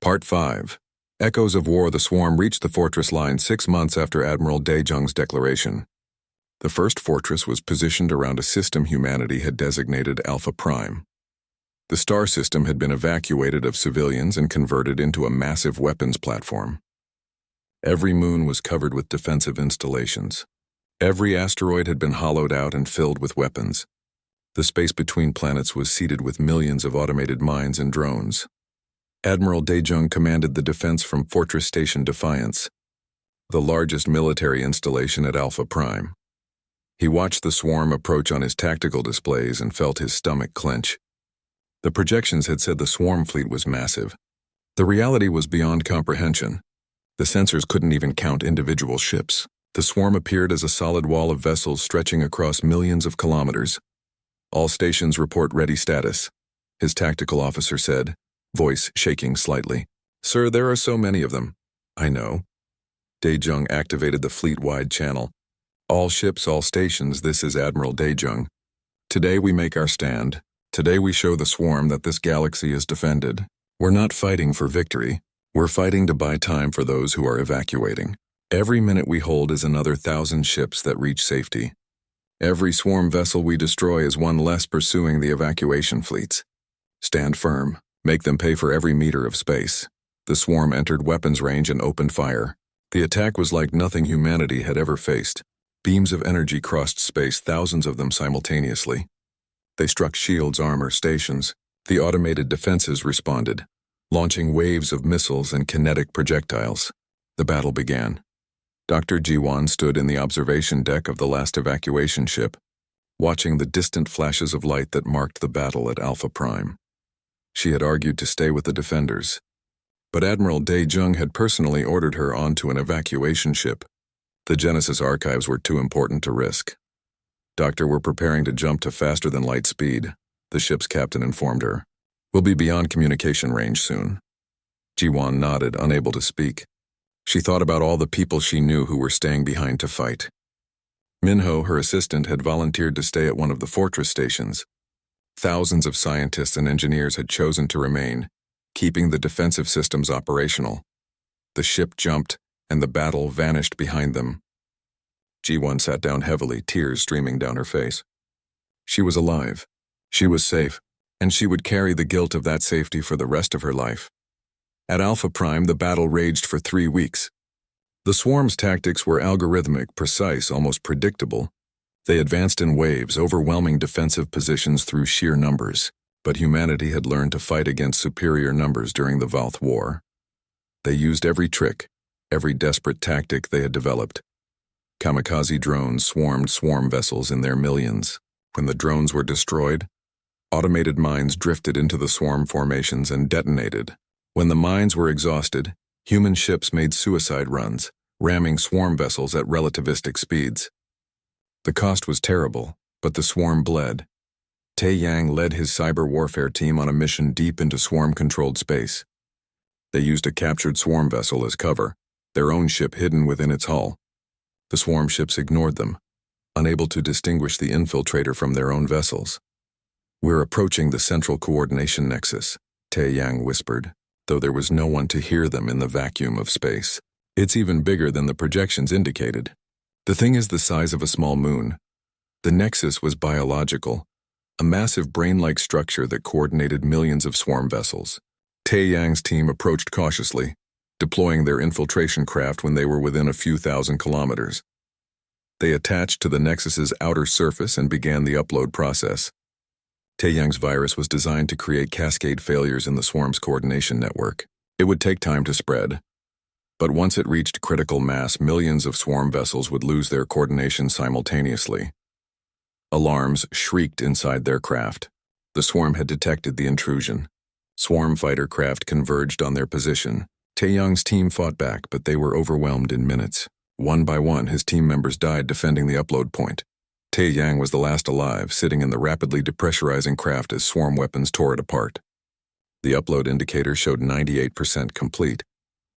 Part 5. Echoes of War. The swarm reached the fortress line 6 months after Admiral Daejung's declaration. The first fortress was positioned around a system humanity had designated Alpha Prime. The star system had been evacuated of civilians and converted into a massive weapons platform. Every moon was covered with defensive installations. Every asteroid had been hollowed out and filled with weapons. The space between planets was seeded with millions of automated mines and drones. Admiral Daejung commanded the defense from Fortress Station Defiance, the largest military installation at Alpha Prime. He watched the swarm approach on his tactical displays and felt his stomach clench. The projections had said the swarm fleet was massive. The reality was beyond comprehension. The sensors couldn't even count individual ships. The swarm appeared as a solid wall of vessels stretching across millions of kilometers. All stations report ready status, his tactical officer said, voice shaking slightly. Sir, there are so many of them. I know. Daejung activated the fleet-wide channel. All ships, all stations, this is Admiral Daejung. Today we make our stand. Today we show the swarm that this galaxy is defended. We're not fighting for victory. We're fighting to buy time for those who are evacuating. Every minute we hold is another 1,000 ships that reach safety. Every swarm vessel we destroy is one less pursuing the evacuation fleets. Stand firm. Make them pay for every meter of space. The swarm entered weapons range and opened fire. The attack was like nothing humanity had ever faced. Beams of energy crossed space, thousands of them simultaneously. They struck shields, armor, stations. The automated defenses responded, launching waves of missiles and kinetic projectiles. The battle began. Dr. Jiwon stood in the observation deck of the last evacuation ship, watching the distant flashes of light that marked the battle at Alpha Prime. She had argued to stay with the defenders, but Admiral Daejung had personally ordered her onto an evacuation ship. The Genesis archives were too important to risk. Doctor, we're preparing to jump to faster-than-light speed, the ship's captain informed her. We'll be beyond communication range soon. Jiwon nodded, unable to speak. She thought about all the people she knew who were staying behind to fight. Minho, her assistant, had volunteered to stay at one of the fortress stations. Thousands of scientists and engineers had chosen to remain, keeping the defensive systems operational. The ship jumped, and the battle vanished behind them. Jiwon sat down heavily, tears streaming down her face. She was alive. She was safe, and she would carry the guilt of that safety for the rest of her life. At Alpha Prime, the battle raged for 3 weeks. The swarm's tactics were algorithmic, precise, almost predictable. They advanced in waves, overwhelming defensive positions through sheer numbers, but humanity had learned to fight against superior numbers during the Valth War. They used every trick, every desperate tactic they had developed. Kamikaze drones swarmed swarm vessels in their millions. When the drones were destroyed, automated mines drifted into the swarm formations and detonated. When the mines were exhausted, human ships made suicide runs, ramming swarm vessels at relativistic speeds. The cost was terrible, but the swarm bled. Tae Yang led his cyber warfare team on a mission deep into swarm-controlled space. They used a captured swarm vessel as cover, their own ship hidden within its hull. The swarm ships ignored them, unable to distinguish the infiltrator from their own vessels. We're approaching the central coordination nexus, Tae Yang whispered, though there was no one to hear them in the vacuum of space. It's even bigger than the projections indicated. The thing is the size of a small moon. The nexus was biological, a massive brain-like structure that coordinated millions of swarm vessels. Tae Yang's team approached cautiously, deploying their infiltration craft when they were within a few thousand kilometers. They attached to the nexus's outer surface and began the upload process. Tae Yang's virus was designed to create cascade failures in the swarm's coordination network. It would take time to spread, but once it reached critical mass, millions of swarm vessels would lose their coordination simultaneously. Alarms shrieked inside their craft. The swarm had detected the intrusion. Swarm fighter craft converged on their position. Tae Yang's team fought back, but they were overwhelmed in minutes. One by one, his team members died defending the upload point. Tae Yang was the last alive, sitting in the rapidly depressurizing craft as swarm weapons tore it apart. The upload indicator showed 98% complete.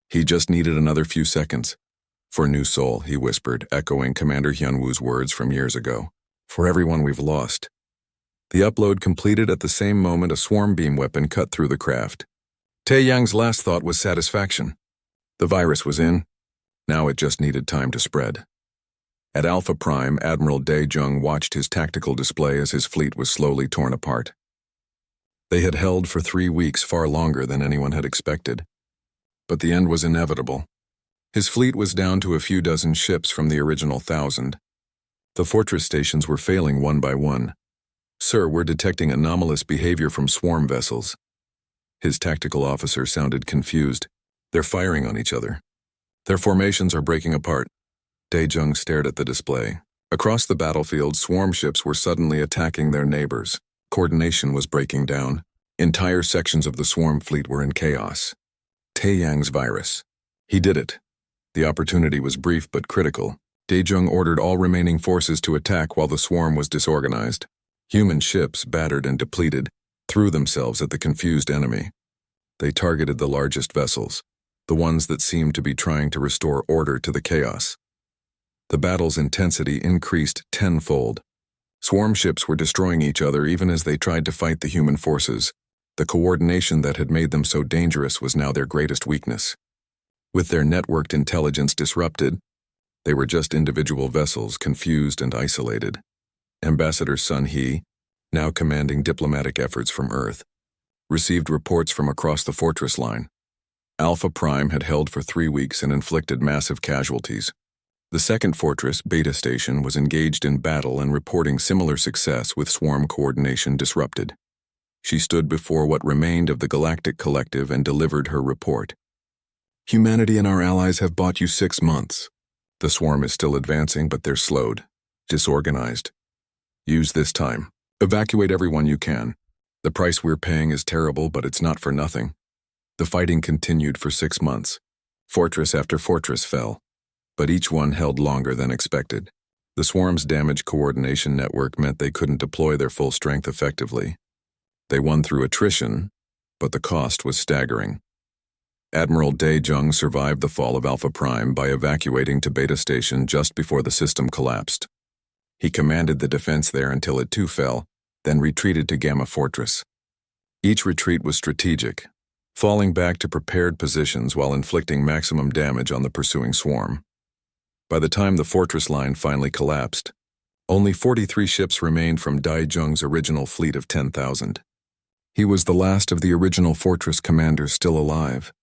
He just needed another few seconds. For New Seoul, he whispered, echoing Commander Hyunwoo's words from years ago. For everyone we've lost. The upload completed at the same moment a swarm beam weapon cut through the craft. Taeyang's last thought was satisfaction. The virus was in. Now it just needed time to spread. At Alpha Prime, Admiral Dae-jung watched his tactical display as his fleet was slowly torn apart. They had held for 3 weeks, far longer than anyone had expected. But the end was inevitable. His fleet was down to a few dozen ships from the original 1,000. The fortress stations were failing one by one. "Sir, we're detecting anomalous behavior from swarm vessels." His tactical officer sounded confused. "They're firing on each other. Their formations are breaking apart." Dae-jung stared at the display. Across the battlefield, swarm ships were suddenly attacking their neighbors. Coordination was breaking down. Entire sections of the swarm fleet were in chaos. Taeyang's virus. He did it. The opportunity was brief but critical. Dae-jung ordered all remaining forces to attack while the swarm was disorganized. Human ships, battered and depleted, threw themselves at the confused enemy. They targeted the largest vessels, the ones that seemed to be trying to restore order to the chaos. The battle's intensity increased tenfold. Swarm ships were destroying each other even as they tried to fight the human forces. The coordination that had made them so dangerous was now their greatest weakness. With their networked intelligence disrupted, they were just individual vessels, confused and isolated. Ambassador Sun Hee, now commanding diplomatic efforts from Earth, received reports from across the fortress line. Alpha Prime had held for 3 weeks and inflicted massive casualties. The second fortress, Beta Station, was engaged in battle and reporting similar success with swarm coordination disrupted. She stood before what remained of the Galactic Collective and delivered her report. "Humanity and our allies have bought you 6 months. The swarm is still advancing, but they're slowed, disorganized. Use this time. Evacuate everyone you can. The price we're paying is terrible, but it's not for nothing." The fighting continued for 6 months. Fortress after fortress fell, but each one held longer than expected. The swarm's damaged coordination network meant they couldn't deploy their full strength effectively. They won through attrition, but the cost was staggering. Admiral Dae-jung survived the fall of Alpha Prime by evacuating to Beta Station just before the system collapsed. He commanded the defense there until it too fell, then retreated to Gamma Fortress. Each retreat was strategic, falling back to prepared positions while inflicting maximum damage on the pursuing swarm. By the time the fortress line finally collapsed, only 43 ships remained from Dae-jung's original fleet of 10,000. He was the last of the original fortress commanders still alive.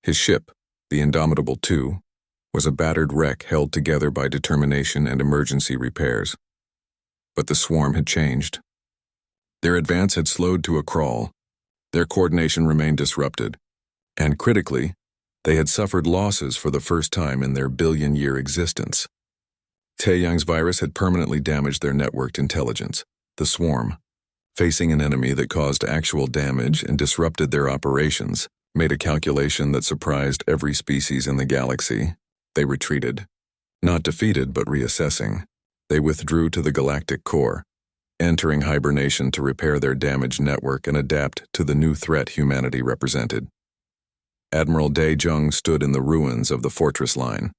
His ship, the Indomitable II, was a battered wreck held together by determination and emergency repairs. But the swarm had changed. Their advance had slowed to a crawl. Their coordination remained disrupted. And critically, they had suffered losses for the first time in their billion-year existence. Taeyang's virus had permanently damaged their networked intelligence. The swarm, facing an enemy that caused actual damage and disrupted their operations, made a calculation that surprised every species in the galaxy. They retreated. Not defeated, but reassessing. They withdrew to the galactic core, entering hibernation to repair their damaged network and adapt to the new threat humanity represented. Admiral Dae-jung stood in the ruins of the fortress line,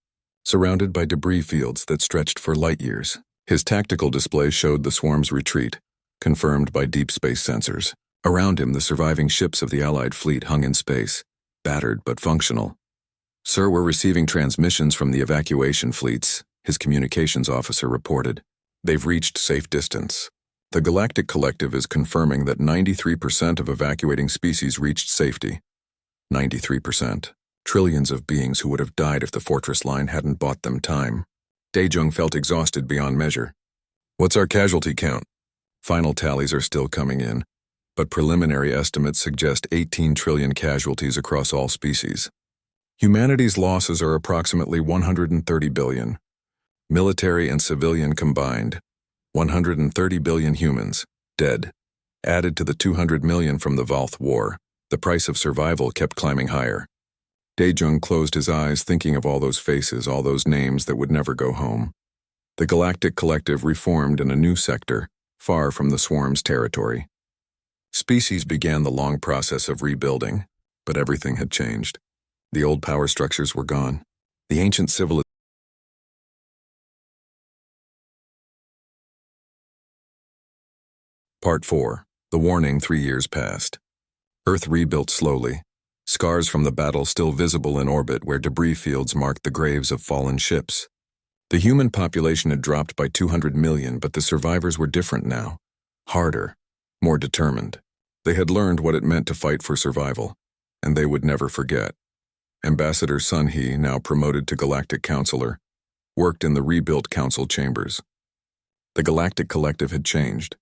surrounded by debris fields that stretched for light years. His tactical display showed the swarm's retreat, confirmed by deep space sensors. Around him, the surviving ships of the Allied fleet hung in space, battered but functional. "Sir, we're receiving transmissions from the evacuation fleets," his communications officer reported. "They've reached safe distance. The Galactic Collective is confirming that 93% of evacuating species reached safety. 93%. Trillions of beings who would have died if the fortress line hadn't bought them time." Dae-jung felt exhausted beyond measure. "What's our casualty count?" Final tallies are still coming in, but preliminary estimates suggest 18 trillion casualties across all species. Humanity's losses are approximately 130 billion. Military and civilian combined, 130 billion humans, dead. Added to the 200 million from the Valth War, the price of survival kept climbing higher. Dae-jung closed his eyes, thinking of all those faces, all those names that would never go home. The Galactic Collective reformed in a new sector, far from the swarm's territory. Species began the long process of rebuilding, but everything had changed. The old power structures were gone. The ancient civilization. Part 4. The warning 3 years passed. Earth rebuilt slowly, scars from the battle still visible in orbit where debris fields marked the graves of fallen ships. The human population had dropped by 200 million, but the survivors were different now. Harder, more determined. They had learned what it meant to fight for survival, and they would never forget. Ambassador Sun He, now promoted to Galactic Counselor, worked in the rebuilt council chambers. The Galactic Collective had changed.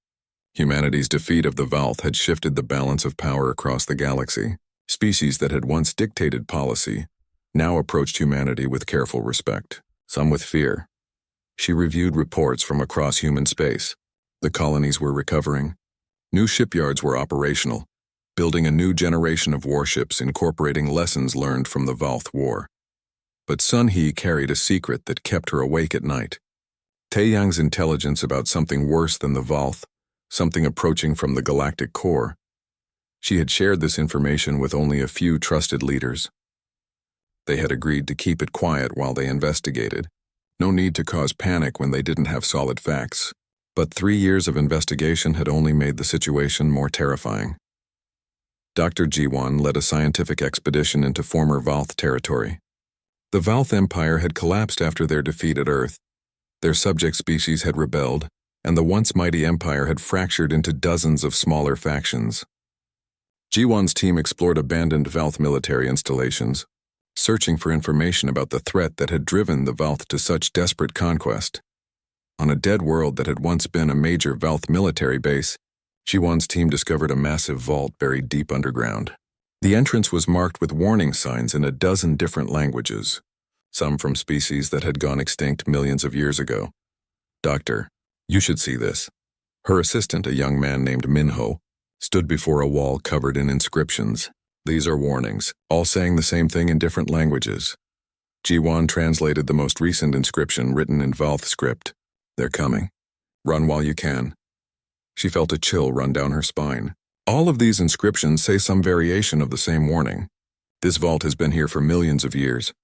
Humanity's defeat of the Valth had shifted the balance of power across the galaxy. Species that had once dictated policy now approached humanity with careful respect, some with fear. She reviewed reports from across human space. The colonies were recovering. New shipyards were operational, building a new generation of warships incorporating lessons learned from the Valth War. But Sun He carried a secret that kept her awake at night. Taeyang's intelligence about something worse than the Valth, something approaching from the galactic core. She had shared this information with only a few trusted leaders. They had agreed to keep it quiet while they investigated. No need to cause panic when they didn't have solid facts. But 3 years of investigation had only made the situation more terrifying. Dr. Jiwon led a scientific expedition into former Valth territory. The Valth Empire had collapsed after their defeat at Earth. Their subject species had rebelled, and the once mighty empire had fractured into dozens of smaller factions. Jiwon's team explored abandoned Valth military installations, searching for information about the threat that had driven the Valth to such desperate conquest. On a dead world that had once been a major Valth military base, Jiwon's team discovered a massive vault buried deep underground. The entrance was marked with warning signs in a dozen different languages, some from species that had gone extinct millions of years ago. "Doctor, you should see this." Her assistant, a young man named Minho, stood before a wall covered in inscriptions. "These are warnings, all saying the same thing in different languages." Jiwon translated the most recent inscription written in Valth script. "They're coming. Run while you can." She felt a chill run down her spine. All of these inscriptions say some variation of the same warning. This vault has been here for millions of years,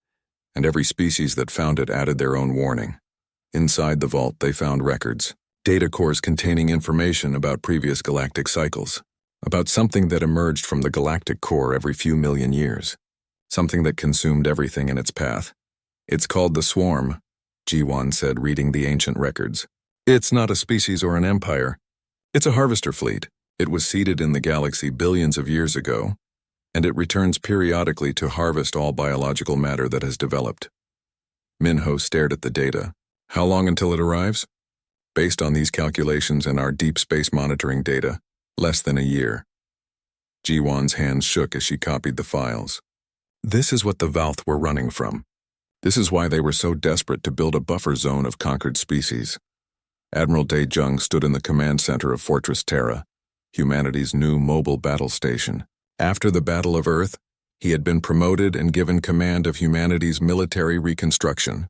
and every species that found it added their own warning. Inside the vault, they found records, data cores containing information about previous galactic cycles, about something that emerged from the galactic core every few million years, something that consumed everything in its path. "It's called the Swarm," Jiwon said, reading the ancient records. "It's not a species or an empire. It's a harvester fleet. It was seeded in the galaxy billions of years ago, and it returns periodically to harvest all biological matter that has developed." Minho stared at the data. "How long until it arrives?" "Based on these calculations and our deep space monitoring data, less than a year." Jiwon's hands shook as she copied the files. This is what the Valth were running from. This is why they were so desperate to build a buffer zone of conquered species. Admiral Dae-jung stood in the command center of Fortress Terra, humanity's new mobile battle station. After the Battle of Earth, he had been promoted and given command of humanity's military reconstruction.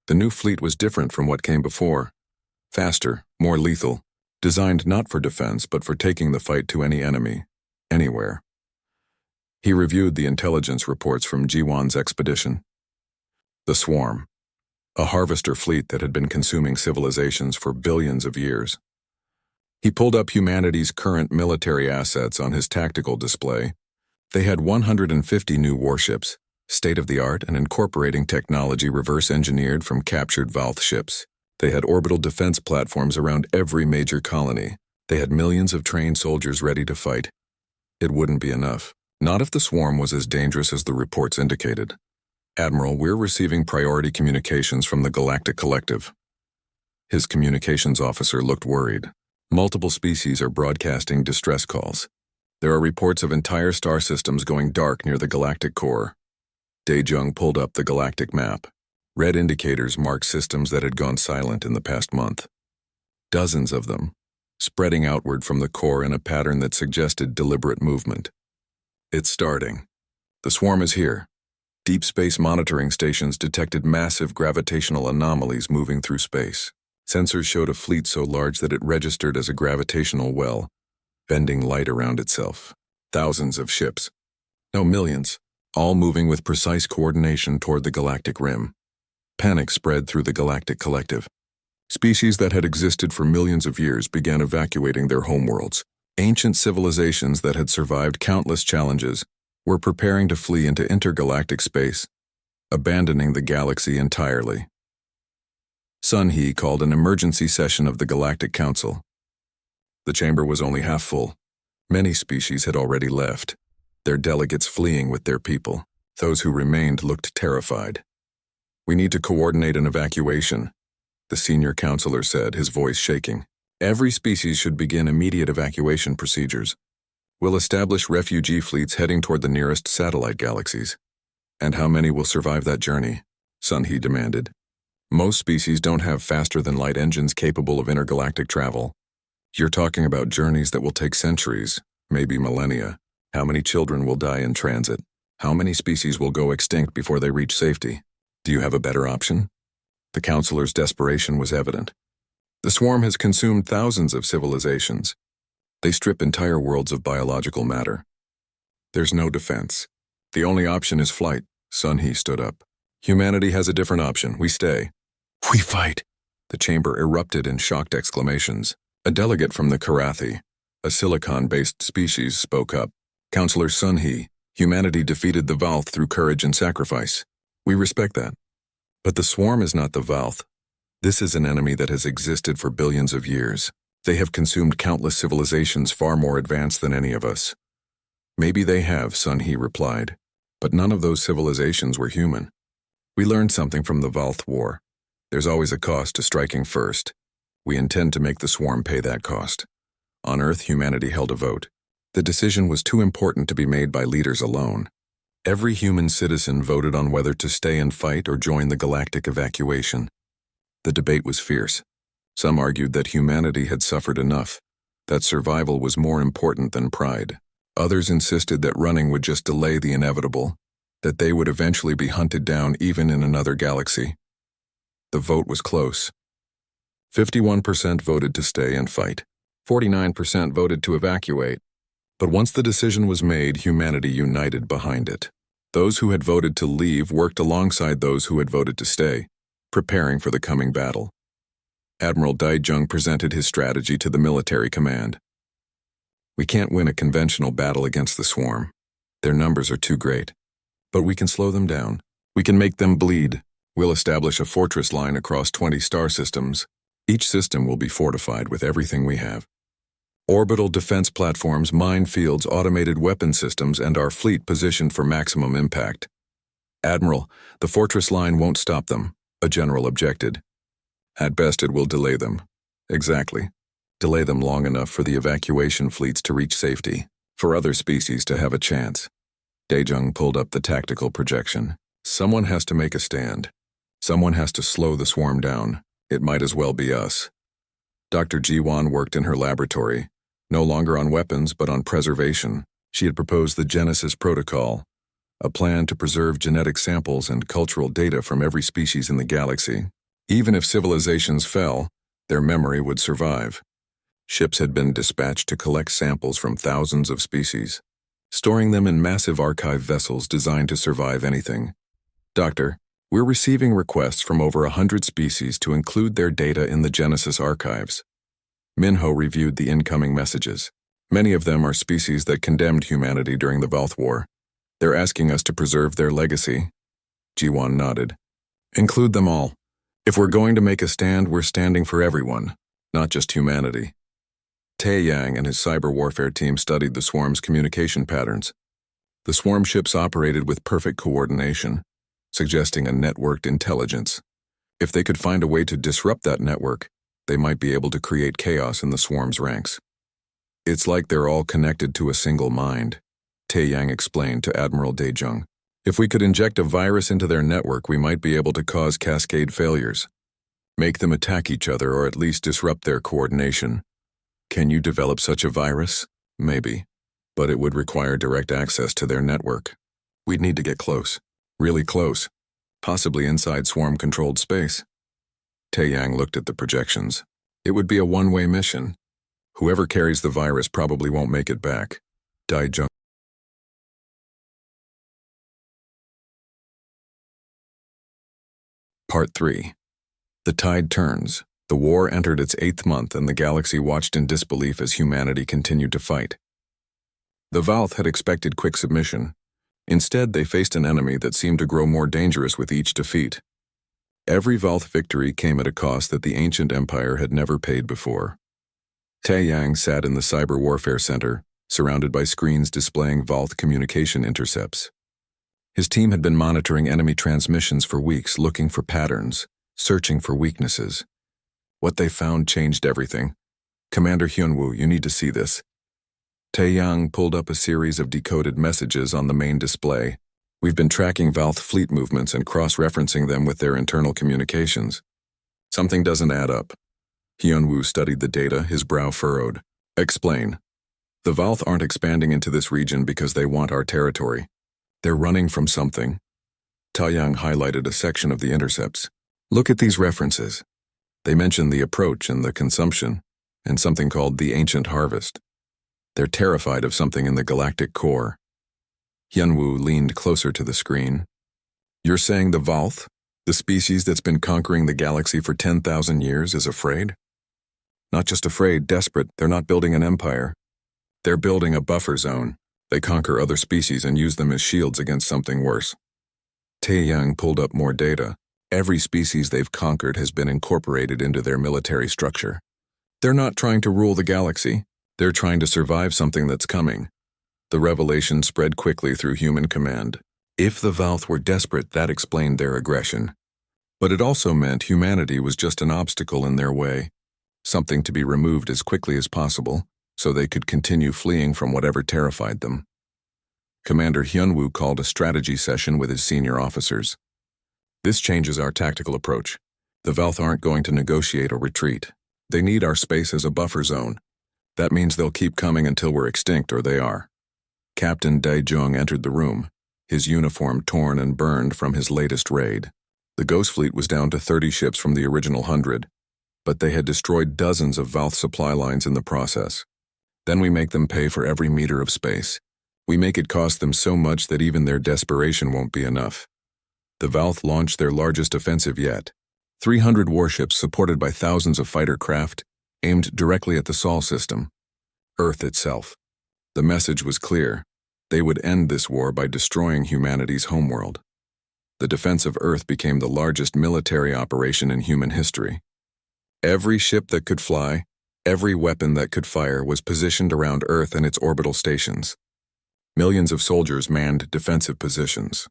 The new fleet was different from what came before. Faster, more lethal, designed not for defense but for taking the fight to any enemy, anywhere. He reviewed the intelligence reports from Jiwon's expedition. The Swarm, a harvester fleet that had been consuming civilizations for billions of years. He pulled up humanity's current military assets on his tactical display. They had 150 new warships, state-of-the-art and incorporating technology reverse-engineered from captured Valth ships. They had orbital defense platforms around every major colony. They had millions of trained soldiers ready to fight. It wouldn't be enough. Not if the Swarm was as dangerous as the reports indicated. "Admiral, we're receiving priority communications from the Galactic Collective." His communications officer looked worried. "Multiple species are broadcasting distress calls. There are reports of entire star systems going dark near the galactic core." Dae-jung pulled up the galactic map. Red indicators marked systems that had gone silent in the past month. Dozens of them, spreading outward from the core in a pattern that suggested deliberate movement. "It's starting. The Swarm is here." Deep space monitoring stations detected massive gravitational anomalies moving through space. Sensors showed a fleet so large that it registered as a gravitational well, bending light around itself. Thousands of ships, no, millions, all moving with precise coordination toward the galactic rim. Panic spread through the Galactic Collective. Species that had existed for millions of years began evacuating their homeworlds. Ancient civilizations that had survived countless challenges were preparing to flee into intergalactic space, abandoning the galaxy entirely. Sun He called an emergency session of the Galactic Council. The chamber was only half full. Many species had already left, their delegates fleeing with their people. Those who remained looked terrified. "We need to coordinate an evacuation," the senior counselor said, his voice shaking. "Every species should begin immediate evacuation procedures. We'll establish refugee fleets heading toward the nearest satellite galaxies." "And how many will survive that journey?" Sun He demanded. "Most species don't have faster-than-light engines capable of intergalactic travel. You're talking about journeys that will take centuries, maybe millennia. How many children will die in transit? How many species will go extinct before they reach safety? Do you have a better option?" The counselor's desperation was evident. The swarm has consumed thousands of civilizations. They strip entire worlds of biological matter. There's no defense. The only option is flight. Sun He stood up. "Humanity has a different option. We stay." "We fight!" The chamber erupted in shocked exclamations. A delegate from the Karathi, a silicon-based species, spoke up. "Counselor Sun He, humanity defeated the Valth through courage and sacrifice. We respect that. But the swarm is not the Valth. This is an enemy that has existed for billions of years. They have consumed countless civilizations far more advanced than any of us." "Maybe they have," Sun He replied. "But none of those civilizations were human. We learned something from the Valth War. There's always a cost to striking first. We intend to make the swarm pay that cost." On Earth, humanity held a vote. The decision was too important to be made by leaders alone. Every human citizen voted on whether to stay and fight or join the galactic evacuation. The debate was fierce. Some argued that humanity had suffered enough, that survival was more important than pride. Others insisted that running would just delay the inevitable, that they would eventually be hunted down even in another galaxy. The vote was close. 51% voted to stay and fight. 49% voted to evacuate. But once the decision was made, humanity united behind it. Those who had voted to leave worked alongside those who had voted to stay, preparing for the coming battle. Admiral Daijung presented his strategy to the military command. "We can't win a conventional battle against the swarm. Their numbers are too great. But we can slow them down. We can make them bleed. We'll establish a fortress line across 20 star systems. Each system will be fortified with everything we have. Orbital defense platforms, minefields, automated weapon systems, and our fleet positioned for maximum impact." "Admiral, the fortress line won't stop them," a general objected. "At best, it will delay them." "Exactly. Delay them long enough for the evacuation fleets to reach safety, for other species to have a chance." Daejung pulled up the tactical projection. "Someone has to make a stand. Someone has to slow the swarm down. It might as well be us." Dr. Jiwan worked in her laboratory, no longer on weapons but on preservation. She had proposed the Genesis Protocol, a plan to preserve genetic samples and cultural data from every species in the galaxy. Even if civilizations fell, their memory would survive. Ships had been dispatched to collect samples from thousands of species, storing them in massive archive vessels designed to survive anything. "Doctor, we're receiving requests from over 100 species to include their data in the Genesis archives." Minho reviewed the incoming messages. "Many of them are species that condemned humanity during the Valth War. They're asking us to preserve their legacy." Jiwan nodded. "Include them all. If we're going to make a stand, we're standing for everyone, not just humanity." Tae Yang and his cyber warfare team studied the swarm's communication patterns. The swarm ships operated with perfect coordination, suggesting a networked intelligence. If they could find a way to disrupt that network, they might be able to create chaos in the swarm's ranks. "It's like they're all connected to a single mind," Tae Yang explained to Admiral Daejung. "If we could inject a virus into their network, we might be able to cause cascade failures. Make them attack each other or at least disrupt their coordination." "Can you develop such a virus?" "Maybe. But it would require direct access to their network. We'd need to get close. Really close. Possibly inside swarm-controlled space." Tae Yang looked at the projections. "It would be a one-way mission. Whoever carries the virus probably won't make it back." Daijung. Part 3. The tide turns. The war entered its 8th month and the galaxy watched in disbelief as humanity continued to fight. The Valth had expected quick submission, Instead, they faced an enemy that seemed to grow more dangerous with each defeat. Every Valth victory came at a cost that the ancient empire had never paid before. Taeyang sat in the Cyber Warfare Center, surrounded by screens displaying Valth communication intercepts. His team had been monitoring enemy transmissions for weeks, looking for patterns, searching for weaknesses. What they found changed everything. "Commander Hyunwoo, you need to see this." Taeyang pulled up a series of decoded messages on the main display. "We've been tracking Valth fleet movements and cross-referencing them with their internal communications. Something doesn't add up." Hyunwoo studied the data, his brow furrowed. "Explain." "The Valth aren't expanding into this region because they want our territory. They're running from something." Taeyang highlighted a section of the intercepts. "Look at these references. They mention the approach and the consumption, and something called the Ancient Harvest. They're terrified of something in the galactic core." Hyunwoo leaned closer to the screen. "You're saying the Valth, the species that's been conquering the galaxy for 10,000 years, is afraid?" "Not just afraid, desperate. They're not building an empire. They're building a buffer zone. They conquer other species and use them as shields against something worse." Taeyang pulled up more data. Every species they've conquered has been incorporated into their military structure. They're not trying to rule the galaxy. They're trying to survive something that's coming. The revelation spread quickly through human command. If the Valth were desperate, that explained their aggression. But it also meant humanity was just an obstacle in their way, something to be removed as quickly as possible, so they could continue fleeing from whatever terrified them. Commander Hyunwoo called a strategy session with his senior officers. "This changes our tactical approach. The Valth aren't going to negotiate or retreat. They need our space as a buffer zone. That means they'll keep coming until we're extinct, or they are." Captain Daejong entered the room, his uniform torn and burned from his latest raid. The Ghost Fleet was down to 30 ships from the original 100, but they had destroyed dozens of Valth supply lines in the process. "Then we make them pay for every meter of space. We make it cost them so much that even their desperation won't be enough." The Valth launched their largest offensive yet. 300 warships supported by thousands of fighter craft, aimed directly at the Sol system, Earth itself. The message was clear. They would end this war by destroying humanity's homeworld. The defense of Earth became the largest military operation in human history. Every ship that could fly, every weapon that could fire was positioned around Earth and its orbital stations. Millions of soldiers manned defensive positions.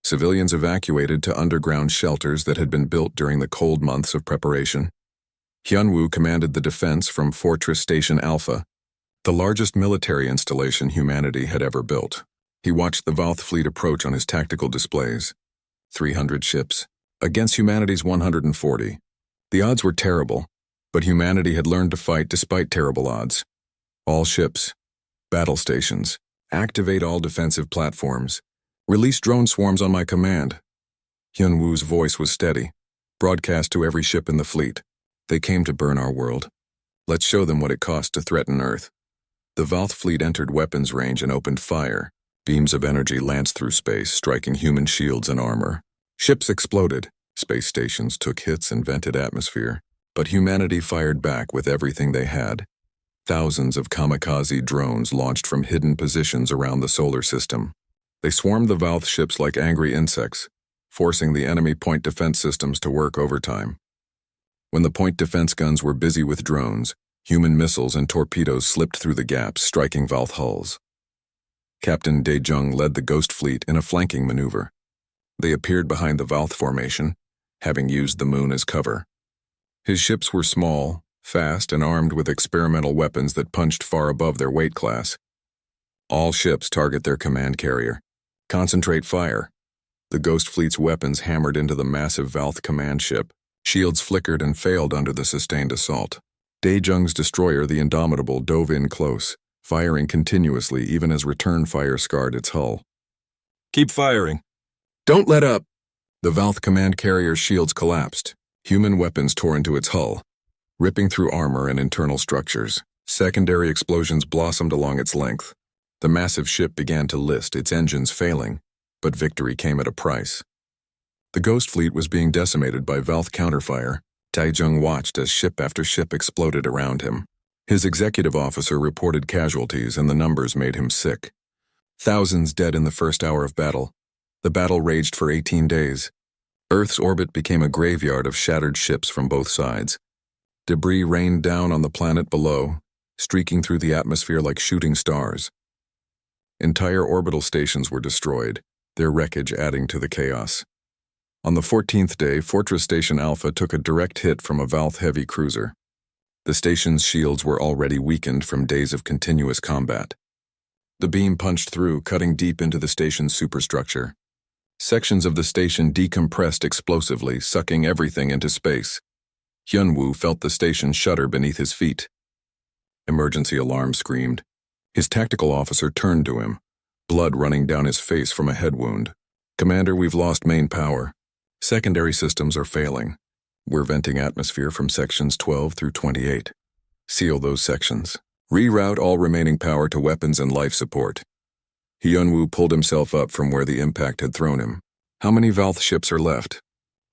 Civilians evacuated to underground shelters that had been built during the cold months of preparation. Hyunwoo commanded the defense from Fortress Station Alpha, the largest military installation humanity had ever built. He watched the Valth fleet approach on his tactical displays. 300 ships, against humanity's 140. The odds were terrible, but humanity had learned to fight despite terrible odds. "All ships, battle stations, activate all defensive platforms. Release drone swarms on my command." Hyunwoo's voice was steady. "Broadcast to every ship in the fleet. They came to burn our world. Let's show them what it costs to threaten Earth." The Valth fleet entered weapons range and opened fire. Beams of energy lanced through space, striking human shields and armor. Ships exploded. Space stations took hits and vented atmosphere. But humanity fired back with everything they had. Thousands of kamikaze drones launched from hidden positions around the solar system. They swarmed the Valth ships like angry insects, forcing the enemy point defense systems to work overtime. When the point defense guns were busy with drones, human missiles and torpedoes slipped through the gaps, striking Valth hulls. Captain Daejong led the Ghost Fleet in a flanking maneuver. They appeared behind the Valth formation, having used the moon as cover. His ships were small, fast, and armed with experimental weapons that punched far above their weight class. "All ships target their command carrier. Concentrate fire." The Ghost Fleet's weapons hammered into the massive Valth command ship. Shields flickered and failed under the sustained assault. Daejong's destroyer, the Indomitable, dove in close, firing continuously even as return fire scarred its hull. "Keep firing. Don't let up." The Valth command carrier's shields collapsed. Human weapons tore into its hull, ripping through armor and internal structures. Secondary explosions blossomed along its length. The massive ship began to list, its engines failing, but victory came at a price. The Ghost Fleet was being decimated by Valth counterfire. Daejong watched as ship after ship exploded around him. His executive officer reported casualties, and the numbers made him sick. Thousands dead in the first hour of battle. The battle raged for 18 days. Earth's orbit became a graveyard of shattered ships from both sides. Debris rained down on the planet below, streaking through the atmosphere like shooting stars. Entire orbital stations were destroyed, their wreckage adding to the chaos. On the 14th day, Fortress Station Alpha took a direct hit from a Valth-heavy cruiser. The station's shields were already weakened from days of continuous combat. The beam punched through, cutting deep into the station's superstructure. Sections of the station decompressed explosively, sucking everything into space. Hyunwoo felt the station shudder beneath his feet. Emergency alarm screamed. His tactical officer turned to him, blood running down his face from a head wound. "Commander, we've lost main power. Secondary systems are failing. We're venting atmosphere from sections 12 through 28. Seal those sections. Reroute all remaining power to weapons and life support." Hyunwoo pulled himself up from where the impact had thrown him. "How many Valth ships are left?"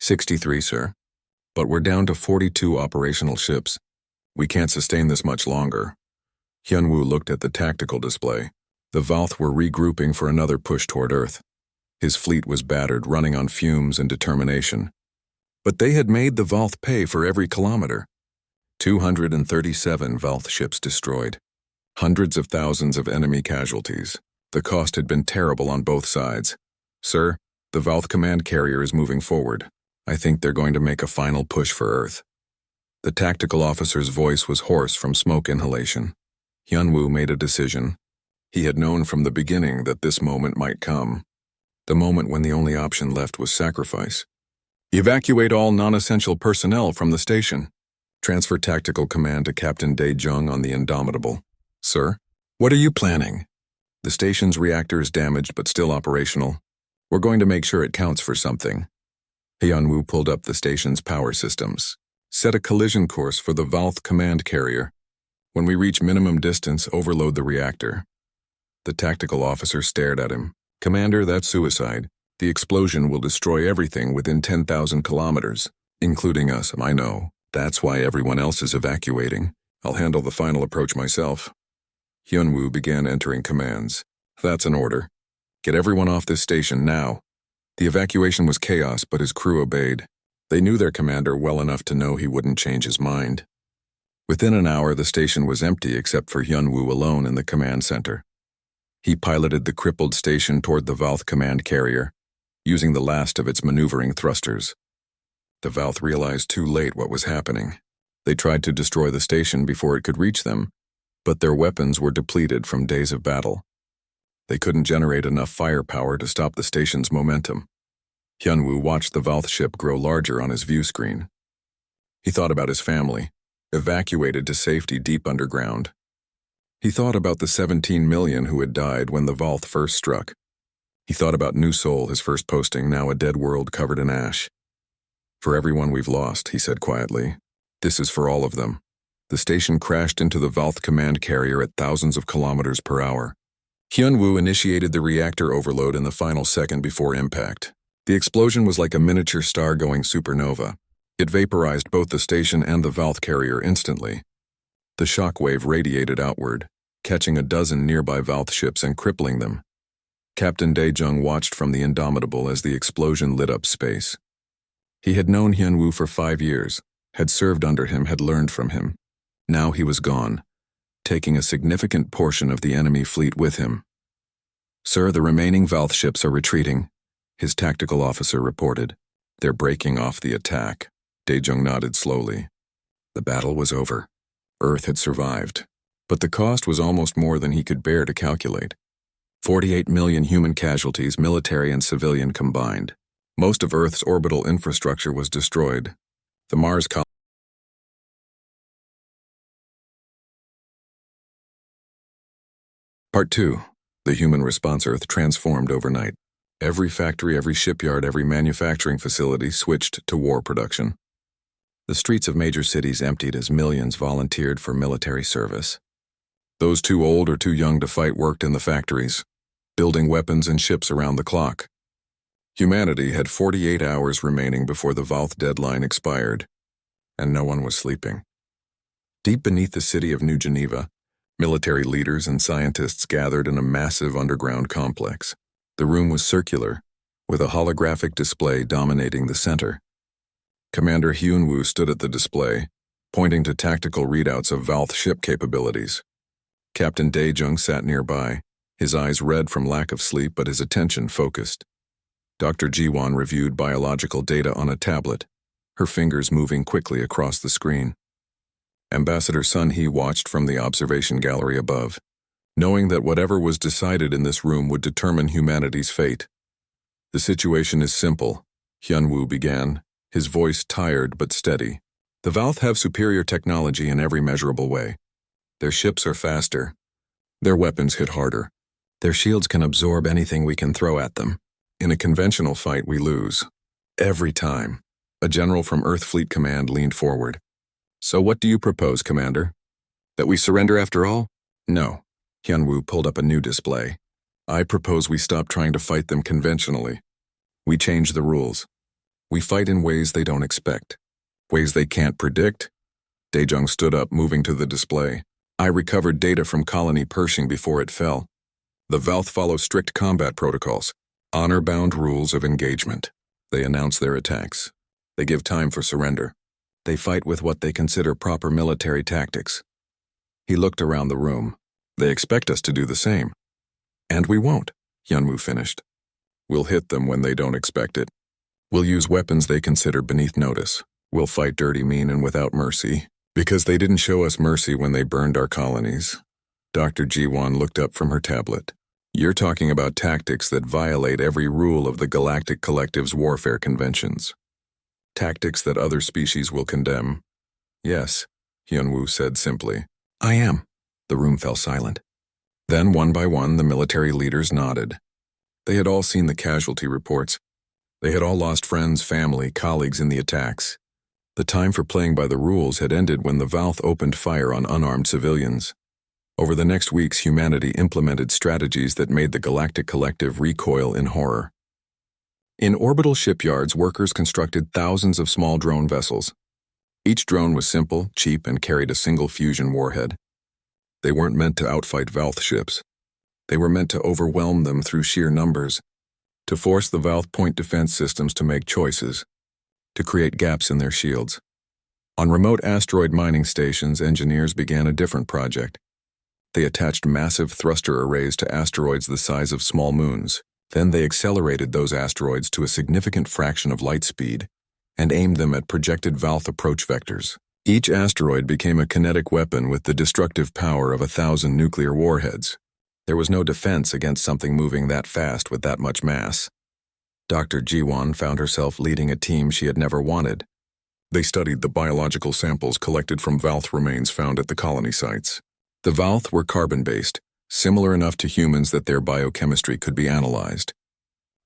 63, sir. But we're down to 42 operational ships. We can't sustain this much longer." Hyunwoo looked at the tactical display. The Valth were regrouping for another push toward Earth. His fleet was battered, running on fumes and determination. But they had made the Valth pay for every kilometer. 237 Valth ships destroyed. Hundreds of thousands of enemy casualties. The cost had been terrible on both sides. "Sir, the Valth command carrier is moving forward. I think they're going to make a final push for Earth." The tactical officer's voice was hoarse from smoke inhalation. Hyunwoo made a decision. He had known from the beginning that this moment might come. The moment when the only option left was sacrifice. "Evacuate all non-essential personnel from the station. Transfer tactical command to Captain Dae-jung on the Indomitable." "Sir, what are you planning?" "The station's reactor is damaged but still operational. We're going to make sure it counts for something." Hyunwoo pulled up the station's power systems. "Set a collision course for the Valth command carrier. When we reach minimum distance, overload the reactor." The tactical officer stared at him. "Commander, that's suicide. The explosion will destroy everything within 10,000 kilometers, including us. I know. That's why everyone else is evacuating. I'll handle the final approach myself." Hyunwoo began entering commands. "That's an order. Get everyone off this station now." The evacuation was chaos, but his crew obeyed. They knew their commander well enough to know he wouldn't change his mind. Within an hour, the station was empty except for Hyunwoo alone in the command center. He piloted the crippled station toward the Valth command carrier, using the last of its maneuvering thrusters. The Valth realized too late what was happening. They tried to destroy the station before it could reach them, but their weapons were depleted from days of battle. They couldn't generate enough firepower to stop the station's momentum. Hyunwoo watched the Valth ship grow larger on his view screen. He thought about his family, evacuated to safety deep underground. He thought about the 17 million who had died when the Valth first struck. He thought about New Seoul, his first posting, now a dead world covered in ash. "For everyone we've lost," he said quietly. "This is for all of them." The station crashed into the Valth command carrier at thousands of kilometers per hour. Hyunwoo initiated the reactor overload in the final second before impact. The explosion was like a miniature star-going supernova. It vaporized both the station and the Valth carrier instantly. The shockwave radiated outward, catching a dozen nearby Valth ships and crippling them. Captain Dae-jung watched from the Indomitable as the explosion lit up space. He had known Hyunwoo for 5 years, had served under him, had learned from him. Now he was gone, taking a significant portion of the enemy fleet with him. "Sir, the remaining Valth ships are retreating," his tactical officer reported. "They're breaking off the attack." Dae-jung nodded slowly. The battle was over. Earth had survived. But the cost was almost more than he could bear to calculate. 48 million human casualties, military and civilian combined. Most of Earth's orbital infrastructure was destroyed. The Mars colony. Part 2. The human response. Earth transformed overnight. Every factory, every shipyard, every manufacturing facility switched to war production. The streets of major cities emptied as millions volunteered for military service. Those too old or too young to fight worked in the factories, building weapons and ships around the clock. Humanity had 48 hours remaining before the Valth deadline expired, and no one was sleeping. Deep beneath the city of New Geneva, Military leaders and scientists gathered in a massive underground complex. The room was circular, with a holographic display dominating the center. Commander Hyunwoo stood at the display, pointing to tactical readouts of Valth ship capabilities. Captain Daejung sat nearby, his eyes red from lack of sleep but his attention focused. Dr. Jiwon reviewed biological data on a tablet, her fingers moving quickly across the screen. Ambassador Sun Hee watched from the observation gallery above, knowing that whatever was decided in this room would determine humanity's fate. The situation is simple, Hyunwoo began, his voice tired but steady. The Valth have superior technology in every measurable way. Their ships are faster. Their weapons hit harder. Their shields can absorb anything we can throw at them. In a conventional fight, we lose. Every time. A general from Earth Fleet Command leaned forward. So what do you propose, Commander? That we surrender after all? No. Hyunwoo pulled up a new display. I propose we stop trying to fight them conventionally. We change the rules. We fight in ways they don't expect. Ways they can't predict. Daejung stood up, moving to the display. I recovered data from Colony Pershing before it fell. The Valth follow strict combat protocols, honor-bound rules of engagement. They announce their attacks. They give time for surrender. They fight with what they consider proper military tactics. He looked around the room. They expect us to do the same. And we won't, Hyunwoo finished. We'll hit them when they don't expect it. We'll use weapons they consider beneath notice. We'll fight dirty, mean, and without mercy. Because they didn't show us mercy when they burned our colonies. Dr. Jiwon looked up from her tablet. You're talking about tactics that violate every rule of the Galactic Collective's warfare conventions. Tactics that other species will condemn. Yes, Hyunwoo said simply. I am. The room fell silent. Then, one by one, the military leaders nodded. They had all seen the casualty reports. They had all lost friends, family, colleagues in the attacks. The time for playing by the rules had ended when the Valth opened fire on unarmed civilians. Over the next weeks, humanity implemented strategies that made the Galactic Collective recoil in horror. In orbital shipyards, workers constructed thousands of small drone vessels. Each drone was simple, cheap, and carried a single fusion warhead. They weren't meant to outfight Valth ships. They were meant to overwhelm them through sheer numbers, to force the Valth point defense systems to make choices, to create gaps in their shields. On remote asteroid mining stations, engineers began a different project. They attached massive thruster arrays to asteroids the size of small moons. Then they accelerated those asteroids to a significant fraction of light speed and aimed them at projected Valth approach vectors. Each asteroid became a kinetic weapon with the destructive power of 1,000 nuclear warheads. There was no defense against something moving that fast with that much mass. Dr. Jiwon found herself leading a team she had never wanted. They studied the biological samples collected from Valth remains found at the colony sites. The Valth were carbon-based, similar enough to humans that their biochemistry could be analyzed.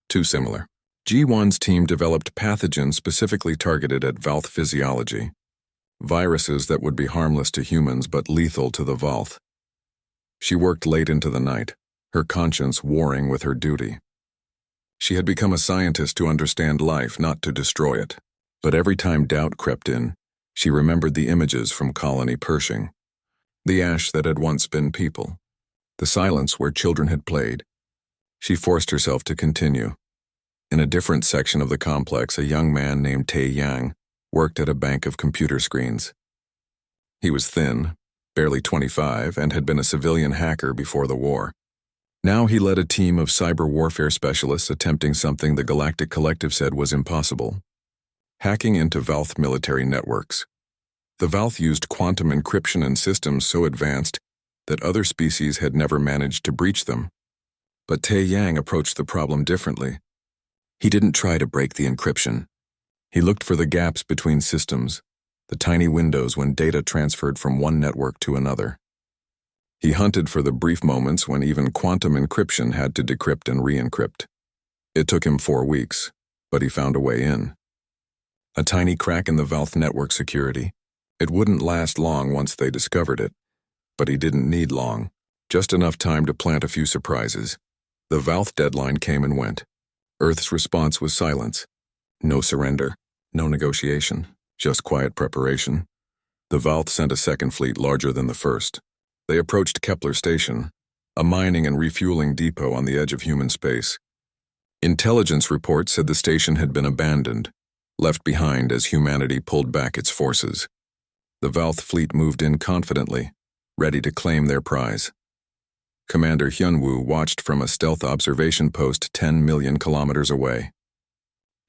Too similar. Jiwon's team developed pathogens specifically targeted at Valth physiology. Viruses that would be harmless to humans but lethal to the Valth. She worked late into the night, her conscience warring with her duty. She had become a scientist to understand life, not to destroy it. But every time doubt crept in, she remembered the images from Colony Pershing. The ash that had once been people. The silence where children had played. She forced herself to continue. In a different section of the complex, a young man named Tae Yang worked at a bank of computer screens. He was thin, barely 25, and had been a civilian hacker before the war. Now he led a team of cyber warfare specialists attempting something the Galactic Collective said was impossible. Hacking into Valth military networks. The Valth used quantum encryption and systems so advanced that other species had never managed to breach them. But Tae Yang approached the problem differently. He didn't try to break the encryption. He looked for the gaps between systems, the tiny windows when data transferred from one network to another. He hunted for the brief moments when even quantum encryption had to decrypt and re-encrypt. It took him 4 weeks, but he found a way in. A tiny crack in the Valth network security. It wouldn't last long once they discovered it, but he didn't need long, just enough time to plant a few surprises. The Valth deadline came and went. Earth's response was silence. No surrender, no negotiation, just quiet preparation. The Valth sent a second fleet larger than the first. They approached Kepler Station, a mining and refueling depot on the edge of human space. Intelligence reports said the station had been abandoned, left behind as humanity pulled back its forces. The Valth fleet moved in confidently, ready to claim their prize. Commander Hyunwoo watched from a stealth observation post 10 million kilometers away.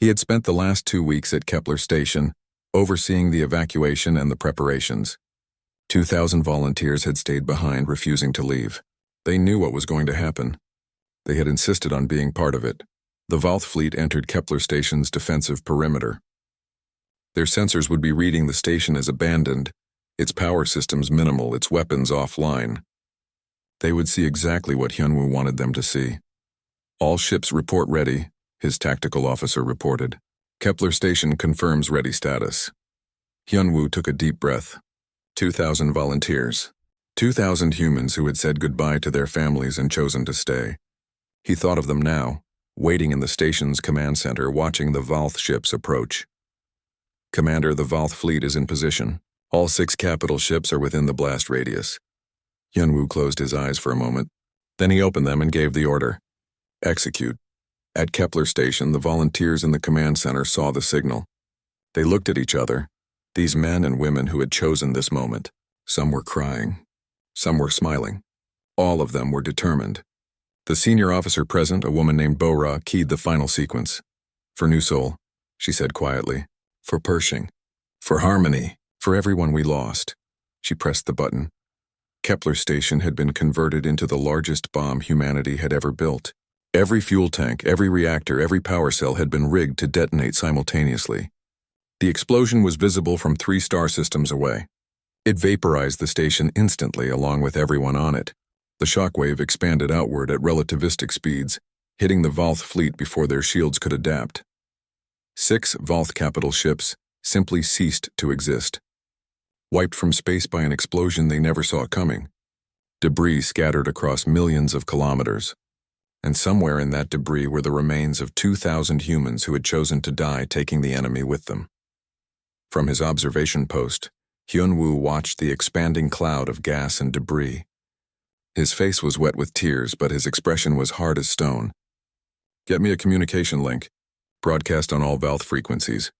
He had spent the last 2 weeks at Kepler Station, overseeing the evacuation and the preparations. 2,000 volunteers had stayed behind, refusing to leave. They knew what was going to happen. They had insisted on being part of it. The Valth fleet entered Kepler Station's defensive perimeter. Their sensors would be reading the station as abandoned, its power systems minimal, its weapons offline. They would see exactly what Hyunwoo wanted them to see. All ships report ready, his tactical officer reported. Kepler Station confirms ready status. Hyunwoo took a deep breath. 2,000 volunteers. 2,000 humans who had said goodbye to their families and chosen to stay. He thought of them now, waiting in the station's command center, watching the Valth ships approach. Commander, the Valth fleet is in position. All 6 capital ships are within the blast radius. Hyunwoo closed his eyes for a moment. Then he opened them and gave the order. Execute. At Kepler Station, the volunteers in the command center saw the signal. They looked at each other, these men and women who had chosen this moment. Some were crying. Some were smiling. All of them were determined. The senior officer present, a woman named Bora, keyed the final sequence. For New Soul, she said quietly. For Pershing. For Harmony. For everyone we lost. She pressed the button. Kepler Station had been converted into the largest bomb humanity had ever built. Every fuel tank, every reactor, every power cell had been rigged to detonate simultaneously. The explosion was visible from 3 star systems away. It vaporized the station instantly along with everyone on it. The shockwave expanded outward at relativistic speeds, hitting the Valth fleet before their shields could adapt. 6 Valth capital ships simply ceased to exist. Wiped from space by an explosion they never saw coming. Debris scattered across millions of kilometers. And somewhere in that debris were the remains of 2,000 humans who had chosen to die, taking the enemy with them. From his observation post, Hyunwoo watched the expanding cloud of gas and debris. His face was wet with tears, but his expression was hard as stone. Get me a communication link. Broadcast on all Valth frequencies.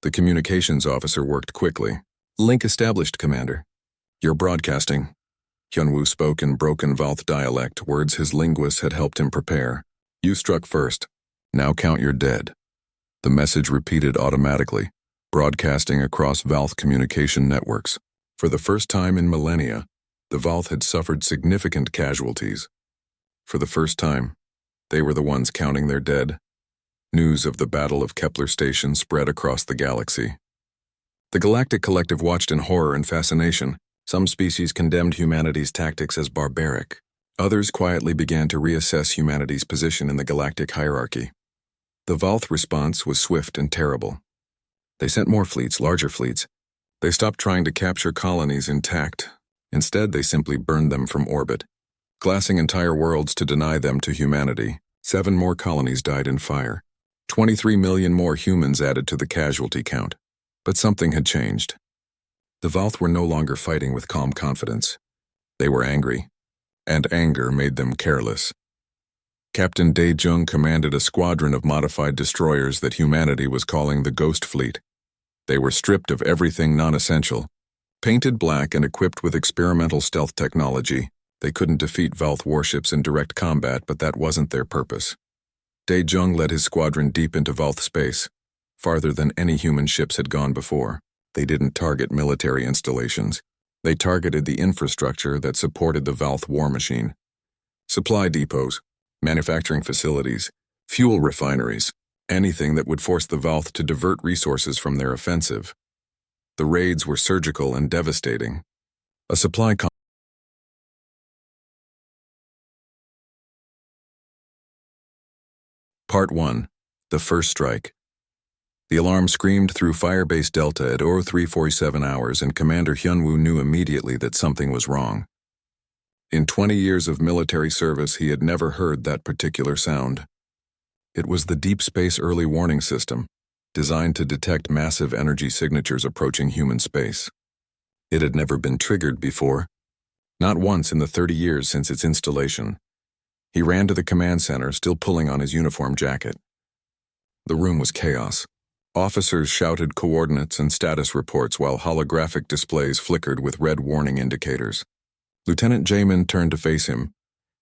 The communications officer worked quickly. Link established, Commander. You're broadcasting. Hyunwoo spoke in broken Valth dialect, words his linguist had helped him prepare. You struck first. Now count your dead. The message repeated automatically, broadcasting across Valth communication networks. For the first time in millennia, the Valth had suffered significant casualties. For the first time, they were the ones counting their dead. News of the Battle of Kepler Station spread across the galaxy. The Galactic Collective watched in horror and fascination. Some species condemned humanity's tactics as barbaric. Others quietly began to reassess humanity's position in the galactic hierarchy. The Valth response was swift and terrible. They sent more fleets, larger fleets. They stopped trying to capture colonies intact. Instead, they simply burned them from orbit, glassing entire worlds to deny them to humanity. 7 more colonies died in fire. 23 million more humans added to the casualty count. But something had changed. The Valth were no longer fighting with calm confidence. They were angry, and anger made them careless. Captain Dae-jung commanded a squadron of modified destroyers that humanity was calling the Ghost Fleet. They were stripped of everything non-essential. Painted black and equipped with experimental stealth technology, they couldn't defeat Valth warships in direct combat, but that wasn't their purpose. Dae-jung led his squadron deep into Valth space, farther than any human ships had gone before. They didn't target military installations. They targeted the infrastructure that supported the Valth war machine. Supply depots, manufacturing facilities, fuel refineries, anything that would force the Valth to divert resources from their offensive. The raids were surgical and devastating. A supply Part 1. The First Strike. The alarm screamed through Firebase Delta at 0347 hours, and Commander Hyunwoo knew immediately that something was wrong. In 20 years of military service, he had never heard that particular sound. It was the Deep Space Early Warning System, designed to detect massive energy signatures approaching human space. It had never been triggered before. Not once in the 30 years since its installation. He ran to the command center, still pulling on his uniform jacket. The room was chaos. Officers shouted coordinates and status reports while holographic displays flickered with red warning indicators. Lieutenant Jamin turned to face him,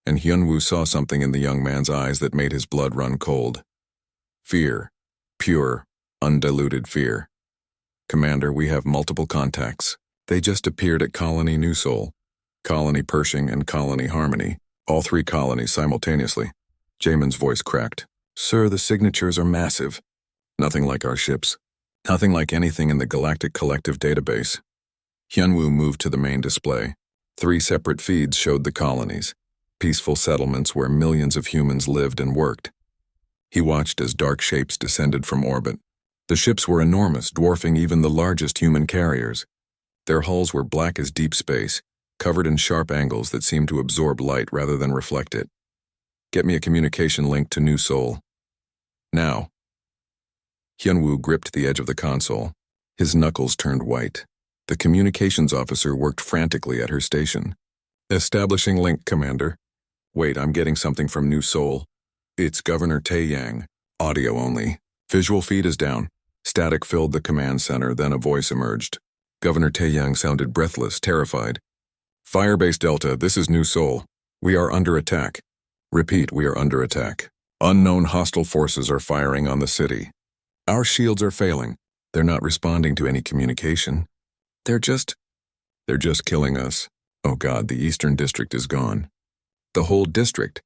and Hyunwoo saw something in the young man's eyes that made his blood run cold. Fear. Pure, undiluted fear. Commander, we have multiple contacts. They just appeared at Colony New Seoul, Colony Pershing, and Colony Harmony, all 3 colonies simultaneously. Jamin's voice cracked. Sir, the signatures are massive. Nothing like our ships. Nothing like anything in the Galactic Collective database. Hyunwoo moved to the main display. 3 separate feeds showed the colonies, peaceful settlements where millions of humans lived and worked. He watched as dark shapes descended from orbit. The ships were enormous, dwarfing even the largest human carriers. Their hulls were black as deep space, covered in sharp angles that seemed to absorb light rather than reflect it. Get me a communication link to New Seoul. Now. Hyunwoo gripped the edge of the console. His knuckles turned white. The communications officer worked frantically at her station. Establishing link, Commander. Wait, I'm getting something from New Seoul. It's Governor Tae-yang. Audio only. Visual feed is down. Static filled the command center, then a voice emerged. Governor Tae-yang sounded breathless, terrified. Firebase Delta, this is New Seoul. We are under attack. Repeat, we are under attack. Unknown hostile forces are firing on the city. Our shields are failing. They're not responding to any communication. They're just killing us. Oh God, the Eastern District is gone. The whole district.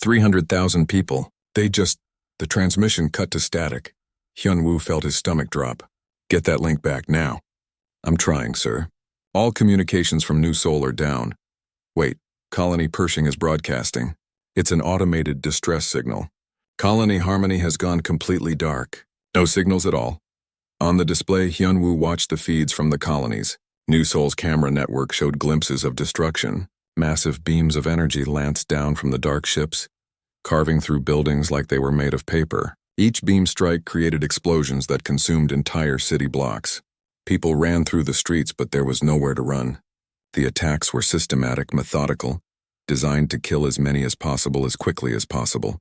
300,000 people. The transmission cut to static. Hyunwoo felt his stomach drop. Get that link back now. I'm trying, sir. All communications from New Seoul are down. Wait, Colony Pershing is broadcasting. It's an automated distress signal. Colony Harmony has gone completely dark. No signals at all. On the display, Hyunwoo watched the feeds from the colonies. New Seoul's camera network showed glimpses of destruction. Massive beams of energy lanced down from the dark ships, carving through buildings like they were made of paper. Each beam strike created explosions that consumed entire city blocks. People ran through the streets, but there was nowhere to run. The attacks were systematic, methodical, designed to kill as many as possible as quickly as possible.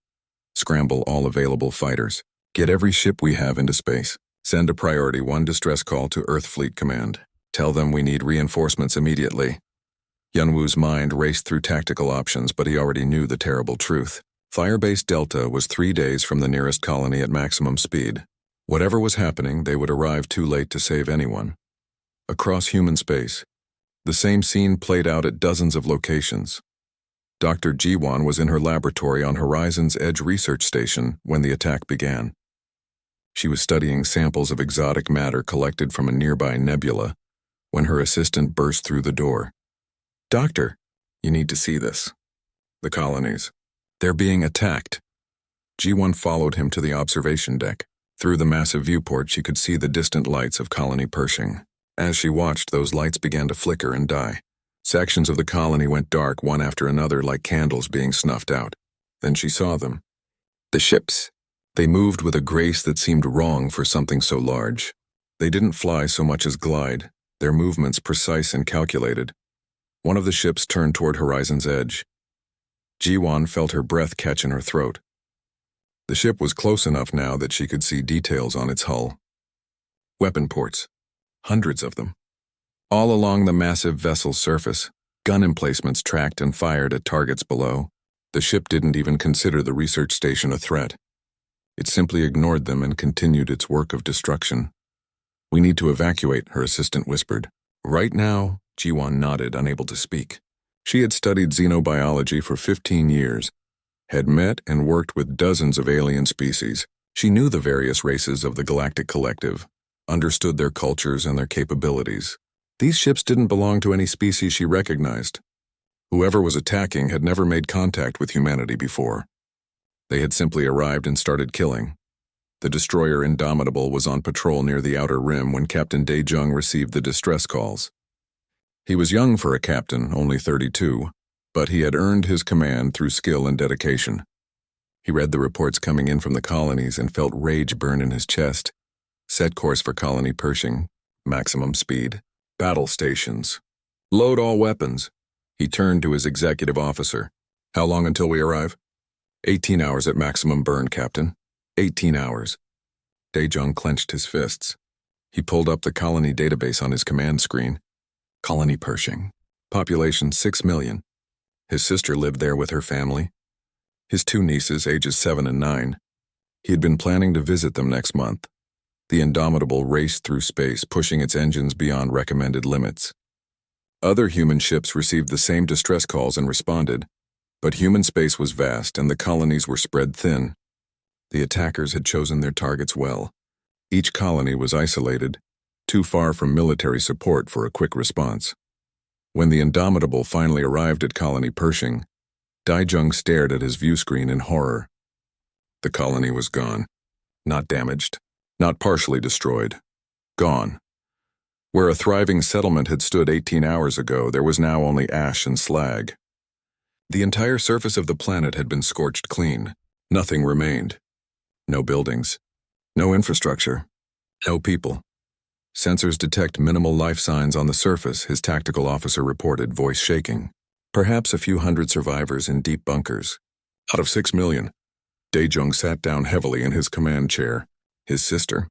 Scramble all available fighters. Get every ship we have into space. Send a Priority 1 distress call to Earth Fleet Command. Tell them we need reinforcements immediately. Hyunwoo's mind raced through tactical options, but he already knew the terrible truth. Firebase Delta was 3 days from the nearest colony at maximum speed. Whatever was happening, they would arrive too late to save anyone. Across human space, the same scene played out at dozens of locations. Dr. Jiwon was in her laboratory on Horizon's Edge Research Station when the attack began. She was studying samples of exotic matter collected from a nearby nebula when her assistant burst through the door. Doctor, you need to see this. The colonies. They're being attacked. G1 followed him to the observation deck. Through the massive viewport, she could see the distant lights of Colony Pershing. As she watched, those lights began to flicker and die. Sections of the colony went dark one after another like candles being snuffed out. Then she saw them. The ships. They moved with a grace that seemed wrong for something so large. They didn't fly so much as glide, their movements precise and calculated. One of the ships turned toward Horizon's edge. Jiwon felt her breath catch in her throat. The ship was close enough now that she could see details on its hull. Weapon ports. Hundreds of them. All along the massive vessel's surface, gun emplacements tracked and fired at targets below. The ship didn't even consider the research station a threat. It simply ignored them and continued its work of destruction. We need to evacuate, her assistant whispered. Right now, Jiwon nodded, unable to speak. She had studied xenobiology for 15 years, had met and worked with dozens of alien species. She knew the various races of the Galactic Collective, understood their cultures and their capabilities. These ships didn't belong to any species she recognized. Whoever was attacking had never made contact with humanity before. They had simply arrived and started killing. The destroyer Indomitable was on patrol near the outer rim when Captain Dae-jung received the distress calls. He was young for a captain, only 32, but he had earned his command through skill and dedication. He read the reports coming in from the colonies and felt rage burn in his chest. Set course for Colony Pershing. Maximum speed. Battle stations. Load all weapons. He turned to his executive officer. How long until we arrive? 18 hours at maximum burn, Captain. 18 hours. Daejung clenched his fists. He pulled up the colony database on his command screen. Colony Pershing. Population 6 million. His sister lived there with her family. His 2 nieces, ages 7 and 9. He had been planning to visit them next month. The Indomitable raced through space, pushing its engines beyond recommended limits. Other human ships received the same distress calls and responded, but human space was vast and the colonies were spread thin. The attackers had chosen their targets well. Each colony was isolated, too far from military support for a quick response. When the Indomitable finally arrived at Colony Pershing, Daejung stared at his view screen in horror. The colony was gone. Not damaged, not partially destroyed. Gone. Where a thriving settlement had stood 18 hours ago, there was now only ash and slag. The entire surface of the planet had been scorched clean. Nothing remained. No buildings. No infrastructure. No people. Sensors detect minimal life signs on the surface, his tactical officer reported, voice shaking. Perhaps a few hundred survivors in deep bunkers. Out of 6 million. Daejung sat down heavily in his command chair. His sister,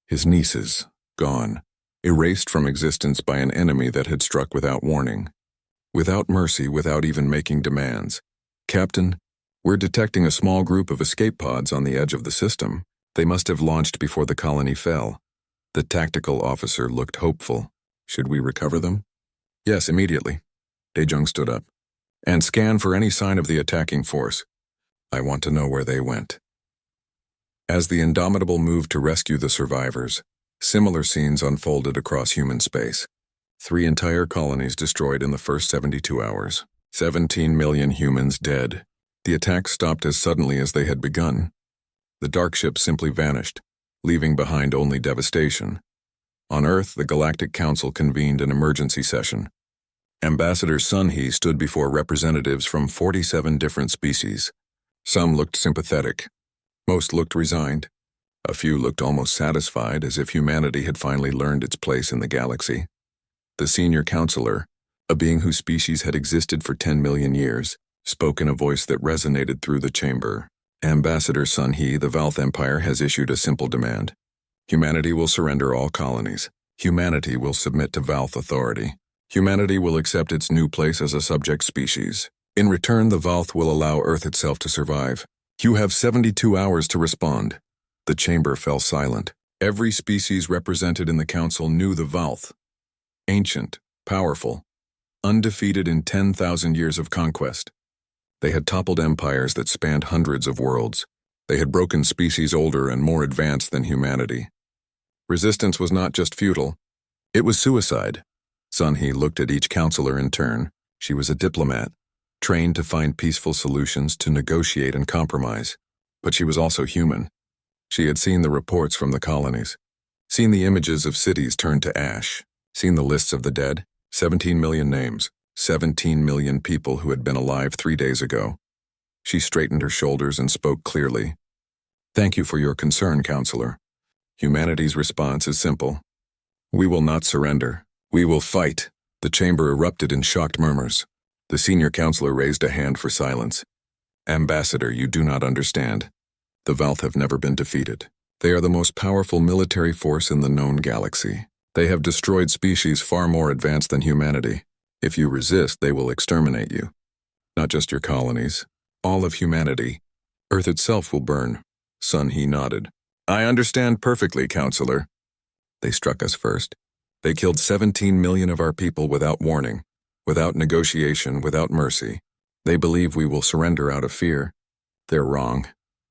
his nieces, gone. Erased from existence by an enemy that had struck without warning. Without mercy, without even making demands. Captain, we're detecting a small group of escape pods on the edge of the system. They must have launched before the colony fell. The tactical officer looked hopeful. Should we recover them? Yes, immediately. Daejung stood up. And scan for any sign of the attacking force. I want to know where they went. As the Indomitable moved to rescue the survivors, similar scenes unfolded across human space. 3 entire colonies destroyed in the first 72 hours. 17 million humans dead. The attacks stopped as suddenly as they had begun. The dark ship simply vanished, leaving behind only devastation. On Earth, the Galactic Council convened an emergency session. Ambassador Sun Hee stood before representatives from 47 different species. Some looked sympathetic. Most looked resigned. A few looked almost satisfied, as if humanity had finally learned its place in the galaxy. The senior counselor, a being whose species had existed for 10 million years, spoke in a voice that resonated through the chamber. Ambassador Sun Hee, the Valth Empire has issued a simple demand. Humanity will surrender all colonies. Humanity will submit to Valth authority. Humanity will accept its new place as a subject species. In return, the Valth will allow Earth itself to survive. You have 72 hours to respond. The chamber fell silent. Every species represented in the council knew the Valth. Ancient, powerful, undefeated in 10,000 years of conquest. They had toppled empires that spanned hundreds of worlds. They had broken species older and more advanced than humanity. Resistance was not just futile, it was suicide. Sun Hee looked at each counselor in turn. She was a diplomat, trained to find peaceful solutions, to negotiate and compromise. But she was also human. She had seen the reports from the colonies, seen the images of cities turned to ash, seen the lists of the dead, 17 million names. 17 million people who had been alive 3 days ago. She straightened her shoulders and spoke clearly. Thank you for your concern, Counselor. Humanity's response is simple. We will not surrender. We will fight. The chamber erupted in shocked murmurs. The senior counselor raised a hand for silence. Ambassador, you do not understand. The Valth have never been defeated. They are the most powerful military force in the known galaxy. They have destroyed species far more advanced than humanity. If you resist, they will exterminate you. Not just your colonies, all of humanity. Earth itself will burn. Sun Hee nodded. I understand perfectly, Counselor. They struck us first. They killed 17 million of our people without warning, without negotiation, without mercy. They believe we will surrender out of fear. They're wrong.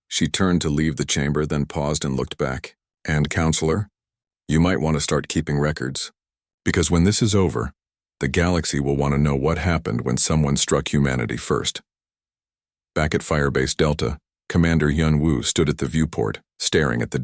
She turned to leave the chamber, then paused and looked back. And, Counselor, you might want to start keeping records. Because when this is over, the galaxy will want to know what happened when someone struck humanity first. Back at Firebase Delta, Commander Yun Wu stood at the viewport, staring at the